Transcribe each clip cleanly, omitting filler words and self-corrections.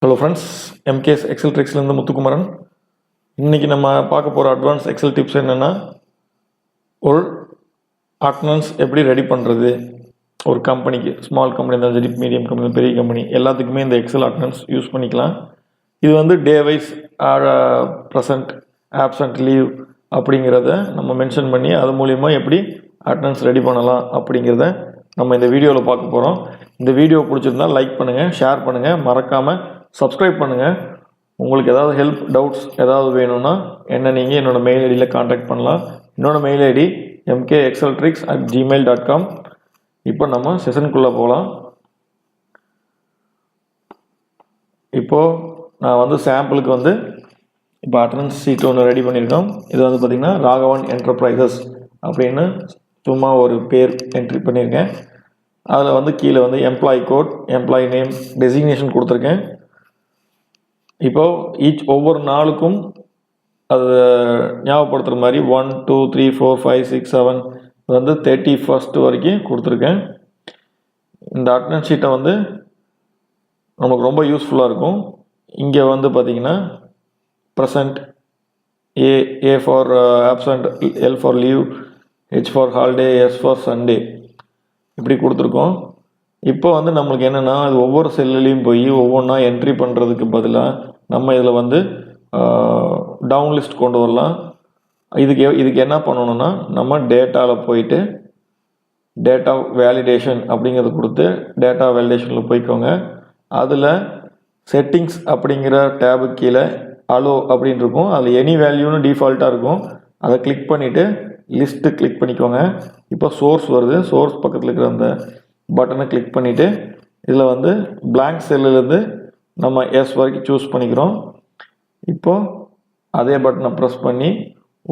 Hello friends, MKS Excel ட்ரிக்ஸ்லேருந்து முத்துக்குமரன். இன்றைக்கி நம்ம பார்க்க போகிற அட்வான்ஸ் எக்ஸல் டிப்ஸ் என்னென்னா, ஒரு அட்டனன்ஸ் எப்படி ரெடி பண்ணுறது. ஒரு கம்பெனிக்கு, ஸ்மால் கம்பெனி இருந்தாலும் சரி, மீடியம் கம்பெனி, பெரிய கம்பெனி எல்லாத்துக்குமே இந்த எக்ஸல் அட்டனன்ஸ் யூஸ் பண்ணிக்கலாம். இது வந்து day wise present, absent, leave அப்படிங்கிறத நம்ம மென்ஷன் பண்ணி அது மூலிமா எப்படி அட்டனன்ஸ் ரெடி பண்ணலாம் அப்படிங்கிறத நம்ம இந்த வீடியோவில் பார்க்க போகிறோம். இந்த வீடியோ பிடிச்சிருந்தால் லைக் பண்ணுங்கள், ஷேர் பண்ணுங்கள், மறக்காமல் சப்ஸ்கிரைப் பண்ணுங்கள். உங்களுக்கு ஏதாவது ஹெல்ப், டவுட்ஸ் ஏதாவது வேணும்னா என்ன நீங்கள் என்னோடய மெயில் ஐடியில் காண்டாக்ட் பண்ணலாம். என்னோடய மெயில் ஐடி mkexceltricks@gmail.com. இப்போ நம்ம செஷனுக்குள்ளே போகலாம். இப்போது நான் வந்து சாம்பிளுக்கு வந்து இப்போ அட்டனன்ஸ் ஷீட் ஒன்று ரெடி பண்ணியிருக்கோம். இது வந்து பார்த்திங்கன்னா ராகவன் என்டர்பிரைசஸ் அப்படின்னு சும்மா ஒரு பேர் என்ட்ரி பண்ணியிருக்கேன். அதில் வந்து கீழே வந்து employee code, employee name, designation கொடுத்துருக்கேன். இப்போது ஒவ்வொரு நாளுக்கும் அது ஞாபகப்படுத்துகிற மாதிரி 1 2 3 4 5 6 7 வந்து 31 வரைக்கும் கொடுத்துருக்கேன். இந்த அட்டனன்ஸ் ஷீட்டை வந்து நமக்கு ரொம்ப யூஸ்ஃபுல்லாக இருக்கும். இங்கே வந்து பார்த்திங்கன்னா present, A for absent, L for leave, H for holiday, S for Sunday இப்படி கொடுத்துருக்கோம். இப்போ வந்து நம்மளுக்கு என்னென்னா, அது ஒவ்வொரு செல்லுலேயும் போய் ஒவ்வொன்றா என்ட்ரி பண்ணுறதுக்கு பதிலாக நம்ம இதில் வந்து டவுன் லிஸ்ட் கொண்டு வரலாம். இதுக்கு என்ன பண்ணணுன்னா, நம்ம டேட்டாவில் போயிட்டு டேட்டா வேலிடேஷன் அப்படிங்கிறத கொடுத்து டேட்டா வேலிடேஷனில் போய்க்கோங்க. அதில் செட்டிங்ஸ் அப்படிங்கிற டேபு கீழே அலோ அப்படின்னு இருக்கும். அதில் எனி வேல்யூன்னு டிஃபால்ட்டாக இருக்கும். அதை கிளிக் பண்ணிவிட்டு லிஸ்ட்டு கிளிக் பண்ணிக்கோங்க. இப்போ சோர்ஸ் வருது. சோர்ஸ் பக்கத்தில் இருக்கிற அந்த பட்டனை கிளிக் பண்ணிவிட்டு இதில் வந்து பிளாங்க் செல்லுலேருந்து நம்ம எஸ் வரைக்கும் சூஸ் பண்ணிக்கிறோம். இப்போது அதே பட்டனை ப்ரெஸ் பண்ணி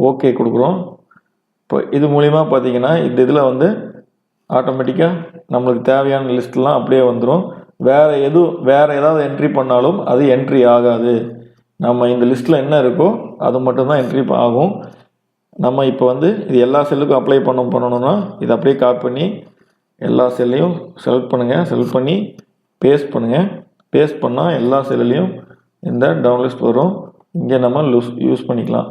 ஓகே கொடுக்குறோம். இப்போ இது மூலிமா பார்த்திங்கன்னா இந்த இதில் வந்து ஆட்டோமேட்டிக்காக நம்மளுக்கு தேவையான லிஸ்ட்லாம் அப்படியே வந்துடும். வேறு ஏதாவது என்ட்ரி பண்ணாலும் அது என்ட்ரி ஆகாது. நம்ம இந்த லிஸ்ட்டில் என்ன இருக்கோ அது மட்டும்தான் என்ட்ரி ஆகும். நம்ம இப்போ வந்து இது எல்லா செல்லுக்கும் அப்ளை பண்ணணும்னா இதை அப்படியே காப்பி பண்ணி எல்லா செல்லையும் செலக்ட் பண்ணுங்கள். செலக்ட் பண்ணி பேஸ்ட் பண்ணுங்கள். பேஸ்ட் பண்ணால் எல்லா செல்லுலேயும் இந்த டவுன் லிஸ்ட் வரும். இங்கே நம்ம யூஸ் பண்ணிக்கலாம்.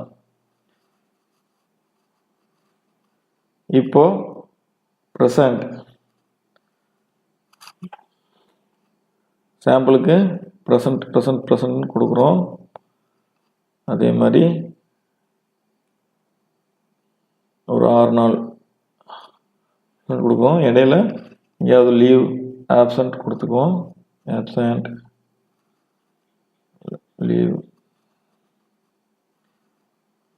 இப்போது ப்ரெசண்ட் சாம்பிளுக்கு ப்ரெசண்ட் கொடுக்குறோம். அதே மாதிரி ஒரு 6 நாள் கொடுக்குறோம். இடையில எங்கேயாவது லீவ், ஆப்சண்ட் கொடுத்துக்குவோம். Absent, leave,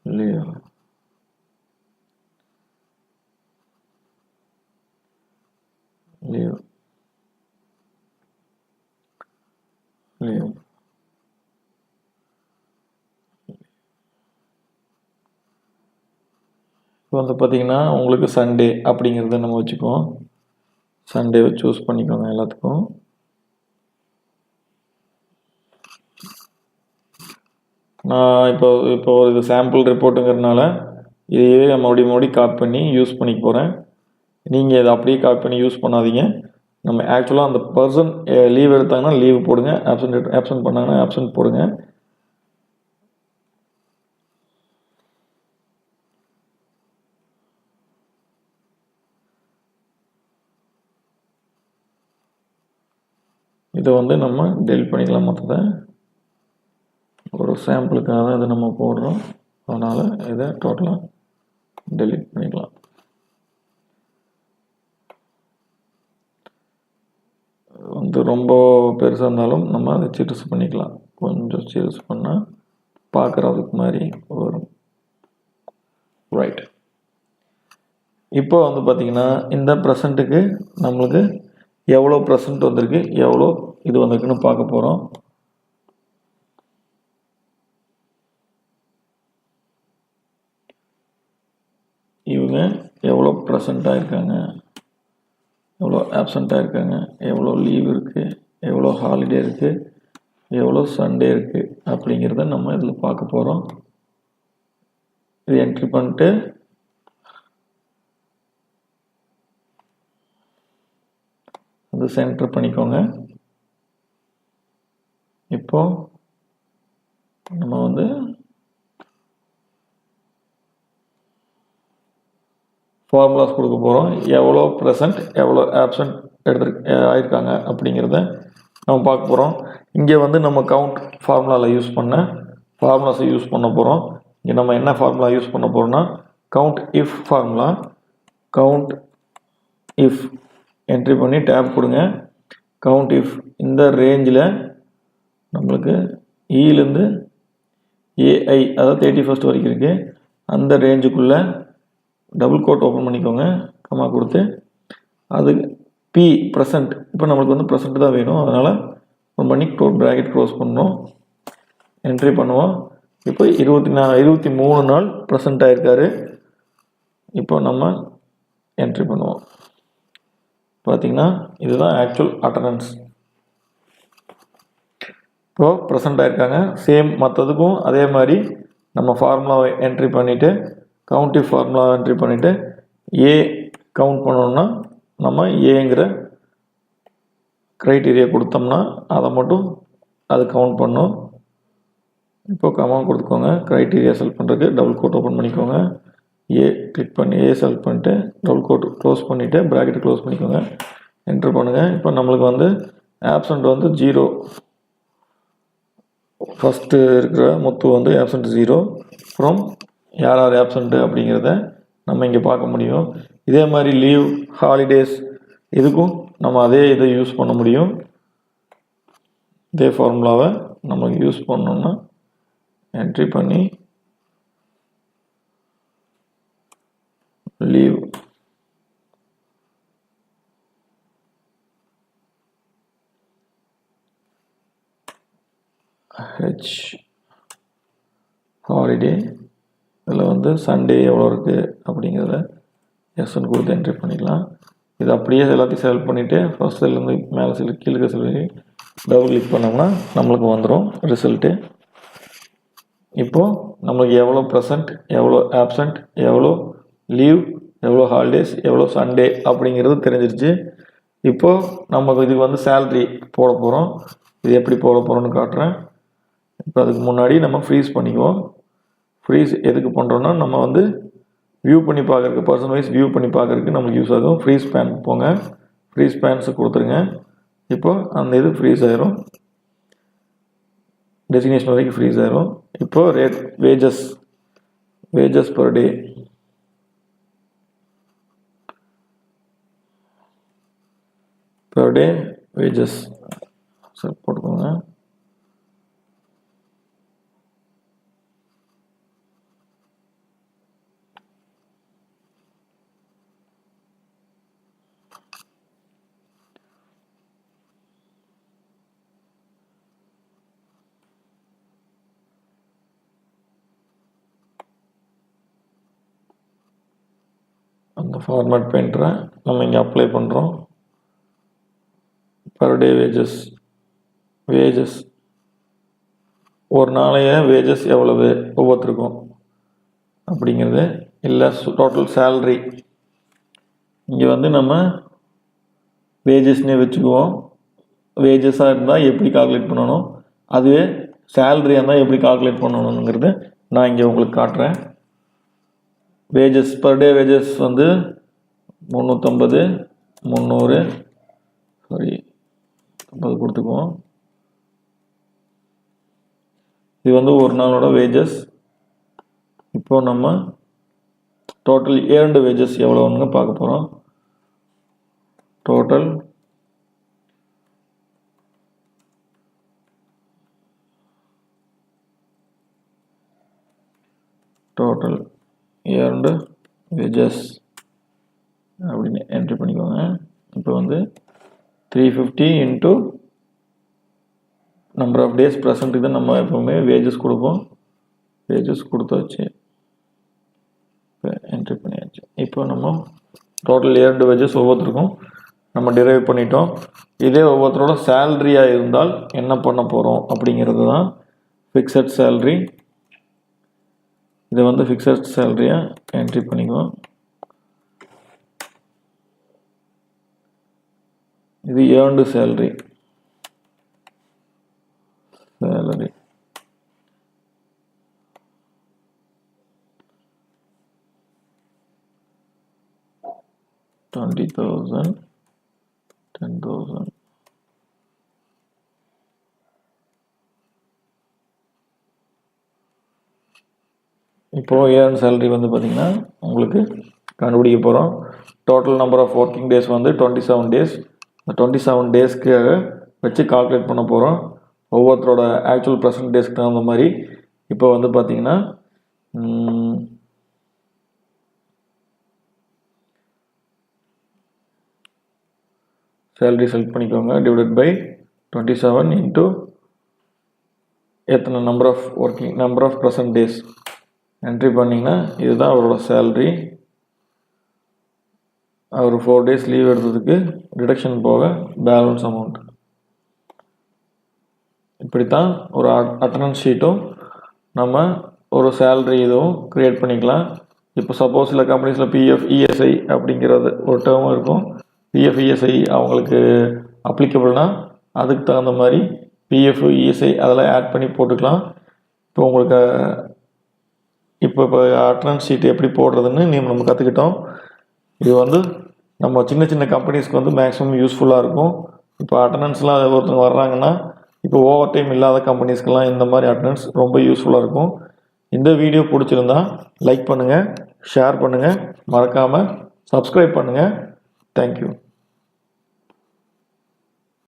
leave, leave, leave. இப்போ வந்து பார்த்திங்கன்னா உங்களுக்கு சண்டே அப்படிங்கிறத நம்ம வச்சுக்குவோம். சண்டேவை சூஸ் பண்ணிக்கோங்க எல்லாத்துக்கும். நான் இப்போ இது சாம்பிள் ரிப்போர்ட்டுங்கிறதுனால இதையே மறுபடியும் காப்பி பண்ணி யூஸ் பண்ணிக்க போகிறேன். நீங்கள் இதை அப்படியே காப்பி பண்ணி யூஸ் பண்ணாதீங்க. நம்ம ஆக்சுவலாக அந்த பர்சன் லீவ் எடுத்தாங்கன்னா லீவ் போடுங்க, ஆப்சண்ட் பண்ணாங்கன்னா ஆப்சண்ட் போடுங்க. இதை வந்து நம்ம டெலிட் பண்ணிக்கலாம். மொத்தத்தை ஒரு சாம்பிளுக்காக தான் இதை நம்ம போடுறோம். அதனால் இதை டோட்டலாக டெலிட் பண்ணிக்கலாம். வந்து ரொம்ப பெருசாக இருந்தாலும் நம்ம அதை சிறுசு பண்ணிக்கலாம். கொஞ்சம் சிறுசு பண்ணால் பார்க்குறதுக்கு மாதிரி வரும். ரைட். இப்போ வந்து பார்த்திங்கன்னா இந்த ப்ரெசண்ட்டுக்கு நம்மளுக்கு எவ்வளோ ப்ரெசண்ட் வந்திருக்கு, எவ்வளோ இது வந்திருக்குன்னு பார்க்க போகிறோம். இவங்க எவ்வளோ ப்ரெசண்ட்டாக இருக்காங்க, எவ்வளோ ஆப்சண்ட்டாக இருக்காங்க, எவ்வளோ லீவ் இருக்குது, எவ்வளோ ஹாலிடே இருக்குது, எவ்வளோ சண்டே இருக்குது அப்படிங்கிறத நம்ம இதில் பார்க்க போகிறோம். இது என்ட்ரி பண்ணிட்டு அது சென்டர் பண்ணிக்கோங்க. இப்போ நம்ம வந்து ஃபார்முலாஸ் கொடுக்க போகிறோம். எவ்வளோ ப்ரெசன்ட் எவ்வளோ ஆப்சண்ட் ஆயிருக்காங்க அப்படிங்கிறத நம்ம பார்க்க போகிறோம். இங்கே வந்து நம்ம கவுண்ட் ஃபார்முலாவில் யூஸ் பண்ண ஃபார்முலாஸை யூஸ் பண்ண போகிறோம். இங்கே நம்ம என்ன ஃபார்முலா யூஸ் பண்ண போகிறோம்னா count if formula. Count if entry பண்ணி டேப் கொடுங்க. கவுண்ட் இஃப் இந்த ரேஞ்சில் நம்மளுக்கு இலேருந்து ஏஐ அதாவது 31st வரைக்கும் இருக்குது. அந்த ரேஞ்சுக்குள்ளே டபுள் கோட் ஓப்பன் பண்ணிக்கோங்க, கமா கொடுத்து அது பி ப்ரெசன்ட். இப்போ நம்மளுக்கு வந்து ப்ரெசன்ட் தான் வேணும், அதனால் ஓப்பன் பண்ணி ப்ராக்கெட் க்ளோஸ் பண்ணோம், என்ட்ரி பண்ணுவோம். இப்போ 23 நாள் ப்ரெசன்ட் ஆகிருக்காரு. இப்போ நம்ம என்ட்ரி பண்ணுவோம். பார்த்தீங்கன்னா இதுதான் ஆக்சுவல் அட்டண்டன்ஸ். இப்போ ப்ரெசன்ட் ஆகிருக்காங்க. சேம் மற்றதுக்கும் அதே மாதிரி நம்ம ஃபார்முலாவை என்ட்ரி பண்ணிவிட்டு கவுண்ட் இஃப் ஃபார்முலாவை என்ட்ரி பண்ணிவிட்டு ஏ கவுண்ட் பண்ணணும்னா நம்ம ஏங்கிற க்ரைட்டீரியா கொடுத்தோம்னா அதை மட்டும் அது கவுண்ட் பண்ணும். இப்போ கமெண்ட் கொடுத்துக்கோங்க. க்ரைட்டீரியா செலக்ட் பண்ணுறதுக்கு டபுள் கோட் ஓப்பன் பண்ணிக்கோங்க, ஏ கிளிக் பண்ணி ஏ செலக்ட் பண்ணிட்டு டபுள் கோட் க்ளோஸ் பண்ணிவிட்டு ப்ராக்கெட் க்ளோஸ் பண்ணிக்கோங்க, என்ட்ரு பண்ணுங்கள். இப்போ நம்மளுக்கு வந்து ஆப்சண்ட் வந்து 0, ஃபஸ்ட்டு இருக்கிற முத்து வந்து ஆப்சண்ட் 0. அப்புறம் யார் யார் ஆப்சண்ட்டு அப்படிங்கிறத நம்ம இங்கே பார்க்க முடியும். இதே மாதிரி லீவ், ஹாலிடேஸ் இதுக்கும் நம்ம அதே இதை யூஸ் பண்ண முடியும். இதே ஃபார்முலாவை நம்ம யூஸ் பண்ணோம்னா என்ட்ரி பண்ணி லீவ் ஹெச் ஹாலிடே இதில் வந்து சண்டே எவ்வளோ இருக்குது அப்படிங்கிறத எஸ்ன்னு கொடுத்து என்ட்ரி பண்ணிக்கலாம். இது அப்படியே எல்லாத்தையும் செலக்ட் பண்ணிவிட்டு ஃபர்ஸ்ட் செல்லேருந்து மேலே செல் கீழே சொல்லி டபுள் கிளிக் பண்ணோம்னா நம்மளுக்கு வந்துடும் ரிசல்ட்டு. இப்போது நம்மளுக்கு எவ்வளோ ப்ரெசன்ட், எவ்வளோ ஆப்சண்ட், எவ்வளோ லீவ், எவ்வளோ ஹாலிடேஸ், எவ்வளோ சண்டே அப்படிங்கிறது தெரிஞ்சிருச்சு. இப்போது நமக்கு இதுக்கு வந்து சேல்ரி போட போகிறோம். இது எப்படி போட போகிறோன்னு காட்டுறேன். இப்போ அதுக்கு முன்னாடி நம்ம ஃப்ரீஸ் பண்ணிக்குவோம். ஃப்ரீஸ் எதுக்கு பண்ணுறோன்னா நம்ம வந்து வியூ பண்ணி பார்க்குறதுக்கு, பர்சன் வைஸ் வியூ பண்ணி பார்க்குறதுக்கு நம்மளுக்கு யூஸ் ஆகும். ஃப்ரீஸ் பேன் போங்க, ஃப்ரீஸ் பேன்ஸை கொடுத்துருங்க. இப்போ அந்த இது ஃப்ரீஸ் ஆயிரும், டெசிக்னேஷன் வரைக்கும் ஃப்ரீஸ் ஆயிரும். இப்போ rate wages per day wages போட்டுக்கோங்க. அந்த ஃபார்மேட் பெயிண்டரை நம்ம இங்கே அப்ளை பண்ணுறோம். பர் டே வேஜஸ் ஒரு நாளைய வேஜஸ் எவ்வளவு ஒவ்வொருத்தருக்கும் அப்படிங்கிறது, இல்லை டோட்டல் சேல்ரி. இங்கே வந்து நம்ம வேஜஸ்னே வச்சுக்குவோம். வேஜஸாக இருந்தால் எப்படி கால்குலேட் பண்ணணும், அதுவே சேல்ரியாக இருந்தால் எப்படி கால்குலேட் பண்ணணுங்கிறது நான் இங்கே உங்களுக்கு காட்டுறேன். வேஜஸ் பர் டே வேஜஸ் வந்து 350 300 கொடுத்துக்குவோம். இது வந்து ஒரு நாளோட வேஜஸ். இப்போ நம்ம டோட்டல் ஏர்ன்டு வேஜஸ் எவ்வளோன்னு பார்க்க போகிறோம். டோட்டல் ஏர்ன்டு வேஜஸ் அப்படின்னு என்ட்ரி பண்ணிக்கோங்க. இப்போ வந்து 350 இன்ட்டு நம்பர் ஆஃப் டேஸ் ப்ரெசண்ட்டுக்கு தான் நம்ம எப்போவுமே வேஜஸ் கொடுப்போம். வேஜஸ் கொடுத்தாச்சு, இப்போ என்ட்ரி பண்ணியாச்சு. இப்போ நம்ம டோட்டல் ஏர்ன்டு வேஜஸ் ஒவ்வொருத்தருக்கும் நம்ம டிரைவ் பண்ணிட்டோம். இதே ஒவ்வொருத்தரோட சேல்ரியாக இருந்தால் என்ன பண்ண போகிறோம் அப்படிங்கிறது தான் ஃபிக்ஸட் சேல்ரி. இதை வந்து ஃபிக்ஸட் சேல்ரியாக என்ட்ரி பண்ணிக்குவோம். இது ஏர்ன்டு சேல்ரி. 20,000, 10,000. இப்போ ஏர்ன் சேலரி வந்து பார்த்தீங்கன்னா உங்களுக்கு கண்டுபிடிக்க போகிறோம். Total number of working days வந்து 27 டேஸ். இந்த 27 டேஸ்க்கு வச்சு கால்குலேட் பண்ண போகிறோம். ஒவ்வொருத்தரோட ஆக்சுவல் ப்ரெசன்ட் டேஸ்க்கு தகுந்த மாதிரி. இப்போ வந்து பார்த்தீங்கன்னா சேலரி செலக்ட் பண்ணிக்கோங்க. டிவைடட் பை 27 இன்ட்டு எத்தனை number of present days entry பண்ணிங்கன்னா இதுதான் அவரோட சேலரி. அவர் 4 days லீவ் எடுத்ததுக்கு டிடக்ஷன் போக பேலன்ஸ் அமௌண்ட். இப்படித்தான் ஒரு அட்டண்டன்ஸ் ஷீட்டும் நம்ம ஒரு சேலரி இதுவும் க்ரியேட் பண்ணிக்கலாம். இப்போ சப்போஸ் சில கம்பெனிஸில் பிஎஃப் இஎஸ்ஐ அப்படிங்கிறது ஒரு டேர்மும் இருக்கும். பிஎஃப் இஎஸ்ஐ அவங்களுக்கு அப்ளிகபிள்னா அதுக்கு தகுந்த மாதிரி பிஎஃப் இஎஸ்ஐ அதெல்லாம் ஆட் பண்ணி போட்டுக்கலாம். இப்போ உங்களுக்கு இப்போ அட்டண்டன்ஸ் ஷீட் எப்படி போடுறதுன்னு நம்ம கற்றுக்கிட்டோம். இது வந்து நம்ம சின்ன சின்ன கம்பெனிஸ்க்கு வந்து மேக்ஸிமம் யூஸ்ஃபுல்லாக இருக்கும். இப்போ அட்டண்டன்ஸ்லாம் ஒருத்தவங்க வர்றாங்கன்னா இப்போ ஓவர் டைம் இல்லாத கம்பெனிஸ்க்கெல்லாம் இந்த மாதிரி அட்டண்டன்ஸ் ரொம்ப யூஸ்ஃபுல்லாக இருக்கும். இந்த வீடியோ பிடிச்சிருந்தா லைக் பண்ணுங்கள், ஷேர் பண்ணுங்கள், மறக்காமல் சப்ஸ்கிரைப் பண்ணுங்கள். தேங்க்யூ.